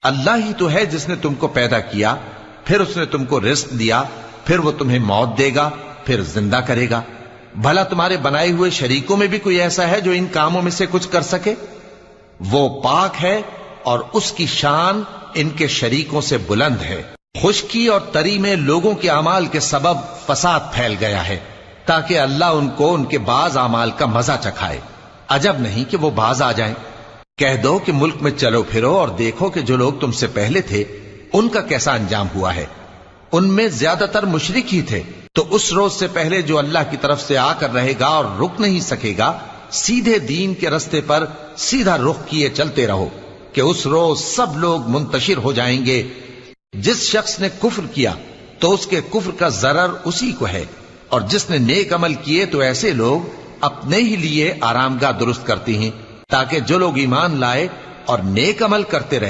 اللہ ہی تو ہے جس نے تم کو پیدا کیا، پھر اس نے تم کو رزق دیا، پھر وہ تمہیں موت دے گا، پھر زندہ کرے گا۔ بھلا تمہارے بنائے ہوئے شریکوں میں بھی کوئی ایسا ہے جو ان کاموں میں سے کچھ کر سکے؟ وہ پاک ہے اور اس کی شان ان کے شریکوں سے بلند ہے۔ خشکی اور تری میں لوگوں کے اعمال کے سبب فساد پھیل گیا ہے، تاکہ اللہ ان کو ان کے بعض اعمال کا مزہ چکھائے۔ عجب نہیں کہ وہ باز آ جائیں۔ کہہ دو کہ ملک میں چلو پھرو اور دیکھو کہ جو لوگ تم سے پہلے تھے ان کا کیسا انجام ہوا ہے۔ ان میں زیادہ تر مشرک ہی تھے۔ تو اس روز سے پہلے جو اللہ کی طرف سے آ کر رہے گا اور رک نہیں سکے گا، سیدھے دین کے رستے پر سیدھا رخ کیے چلتے رہو کہ اس روز سب لوگ منتشر ہو جائیں گے۔ جس شخص نے کفر کیا تو اس کے کفر کا ضرر اسی کو ہے، اور جس نے نیک عمل کیے تو ایسے لوگ اپنے ہی لیے آرام گاہ درست کرتی ہیں، تاکہ جو لوگ ایمان لائے اور نیک عمل کرتے رہے